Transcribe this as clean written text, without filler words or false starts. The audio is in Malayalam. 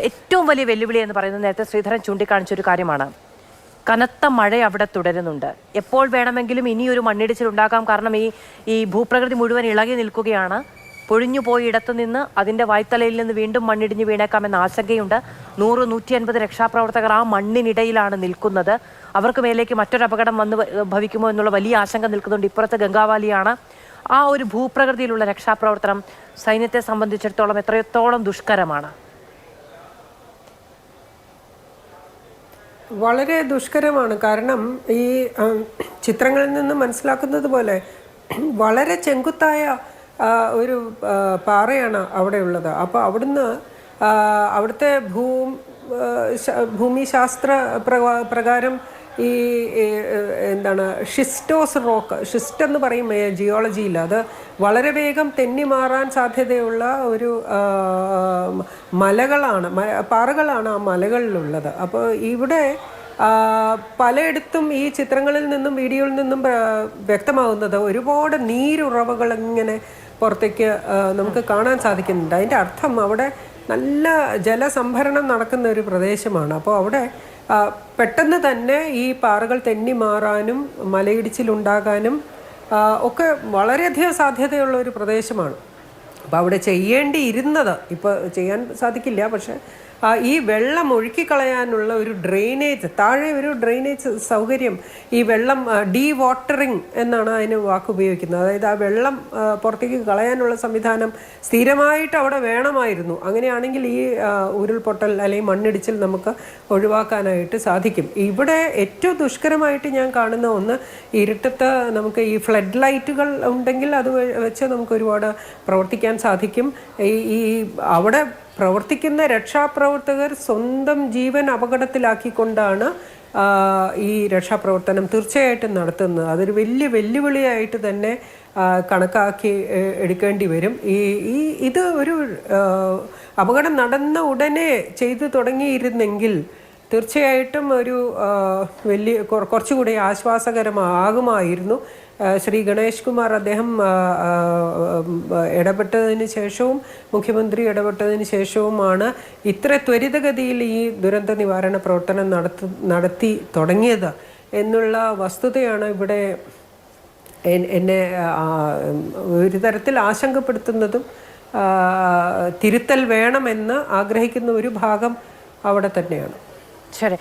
ഏറ്റവും വലിയ വെല്ലുവിളി എന്ന് പറയുന്നത് നേരത്തെ ശ്രീധരൻ ചൂണ്ടിക്കാണിച്ചൊരു കാര്യമാണ്. കനത്ത മഴ അവിടെ തുടരുന്നുണ്ട്. എപ്പോൾ വേണമെങ്കിലും ഇനിയൊരു മണ്ണിടിച്ചിൽ ഉണ്ടാകാം. കാരണം ഈ ഭൂപ്രകൃതി മുഴുവൻ ഇളകി നിൽക്കുകയാണ്. പൊഴിഞ്ഞു പോയി ഇടത്തു നിന്ന് അതിൻ്റെ വായ്ത്തലയിൽ നിന്ന് വീണ്ടും മണ്ണിടിഞ്ഞ് വീണേക്കാമെന്ന ആശങ്കയുണ്ട്. 100-150 രക്ഷാപ്രവർത്തകർ ആ മണ്ണിനിടയിലാണ് നിൽക്കുന്നത്. അവർക്ക് മേലേക്ക് മറ്റൊരു അപകടം വന്ന് ഭവിക്കുമോ എന്നുള്ള വലിയ ആശങ്ക നിൽക്കുന്നുണ്ട്. ഇപ്പുറത്ത് ഗംഗാവാലിയാണ്. ആ ഒരു ഭൂപ്രകൃതിയിലുള്ള രക്ഷാപ്രവർത്തനം സൈന്യത്തെ സംബന്ധിച്ചിടത്തോളം എത്രത്തോളം ദുഷ്കരമാണ്? വളരെ ദുഷ്കരമാണ്. കാരണം ഈ ചിത്രങ്ങളിൽ നിന്ന് മനസ്സിലാക്കുന്നത് പോലെ വളരെ ചെങ്കുത്തായ ഒരു പാറയാണ് അവിടെ ഉള്ളത്. അപ്പോൾ അവിടുന്ന് അവിടുത്തെ ഭൂമിശാസ്ത്ര പ്രകാരം ഈ എന്താണ് ഷിസ്റ്റോസ് റോക്ക്, ഷിസ്റ്റ് എന്ന് പറയും ജിയോളജിയിൽ, അത് വളരെ വേഗം തെന്നി മാറാൻ സാധ്യതയുള്ള ഒരു പാറകളാണ് ആ മലകളിലുള്ളത്. അപ്പോൾ ഇവിടെ പലയിടത്തും ഈ ചിത്രങ്ങളിൽ നിന്നും വീഡിയോയിൽ നിന്നും വ്യക്തമാവുന്നത് ഒരുപാട് നീരുറവകൾ ഇങ്ങനെ പുറത്തേക്ക് നമുക്ക് കാണാൻ സാധിക്കുന്നുണ്ട്. അതിൻ്റെ അർത്ഥം അവിടെ നല്ല ജലസംഭരണം നടക്കുന്ന ഒരു പ്രദേശമാണ്. അപ്പോൾ അവിടെ പെട്ടെന്ന് തന്നെ ഈ പാറകൾ തെന്നി മാറാനും മലയിടിച്ചിലുണ്ടാകാനും ഒക്കെ വളരെയധികം സാധ്യതയുള്ള ഒരു പ്രദേശമാണ്. അപ്പോൾ അവിടെ ചെയ്യേണ്ടിയിരുന്നത് ഇപ്പോൾ ചെയ്യാൻ സാധിക്കില്ല. പക്ഷേ ഈ വെള്ളം ഒഴുക്കിക്കളയാനുള്ള ഒരു ഡ്രെയിനേജ്, താഴെ ഒരു ഡ്രെയിനേജ് സൗകര്യം, ഈ വെള്ളം വാട്ടറിങ് എന്നാണ് അതിന് വാക്ക് ഉപയോഗിക്കുന്നത്. അതായത് ആ വെള്ളം പുറത്തേക്ക് കളയാനുള്ള സംവിധാനം സ്ഥിരമായിട്ട് അവിടെ വേണമായിരുന്നു. അങ്ങനെയാണെങ്കിൽ ഈ ഉരുൾപൊട്ടൽ അല്ലെങ്കിൽ മണ്ണിടിച്ചിൽ നമുക്ക് ഒഴിവാക്കാനായിട്ട് സാധിക്കും. ഇവിടെ ഏറ്റവും ദുഷ്കരമായിട്ട് ഞാൻ കാണുന്ന ഒന്ന്, ഇരുട്ടത്ത് നമുക്ക് ഈ ഫ്ലഡ് ലൈറ്റുകൾ ഉണ്ടെങ്കിൽ അത് വെച്ച് നമുക്ക് ഒരുപാട് പ്രവർത്തിക്കാൻ സാധിക്കും. ഈ അവിടെ പ്രവർത്തിക്കുന്ന രക്ഷാപ്രവർത്തകർ സ്വന്തം ജീവൻ അപകടത്തിലാക്കിക്കൊണ്ടാണ് ഈ രക്ഷാപ്രവർത്തനം തീർച്ചയായിട്ടും നടത്തുന്നത്. അതൊരു വലിയ വെല്ലുവിളിയായിട്ട് തന്നെ കണക്കാക്കി എടുക്കേണ്ടി വരും. ഇത് ഒരു അപകടം നടന്ന ഉടനെ ചെയ്തു തുടങ്ങിയിരുന്നെങ്കിൽ തീർച്ചയായിട്ടും ഒരു കുറച്ചുകൂടി ആശ്വാസകരമാകുമായിരുന്നു. ശ്രീ ഗണേഷ് കുമാർ അദ്ദേഹം ഇടപെട്ടതിന് ശേഷവും മുഖ്യമന്ത്രി ഇടപെട്ടതിന് ശേഷവുമാണ് ഇത്ര ത്വരിതഗതിയിൽ ഈ ദുരന്ത നിവാരണ പ്രവർത്തനം നടത്തി തുടങ്ങിയത് എന്നുള്ള വസ്തുതയാണ് ഇവിടെ എന്നെ ഒരു തരത്തിൽ ആശങ്കപ്പെടുത്തുന്നതും. തിരുത്തൽ വേണമെന്ന് ആഗ്രഹിക്കുന്ന ഒരു ഭാഗം അവിടെ തന്നെയാണ്. ശരി.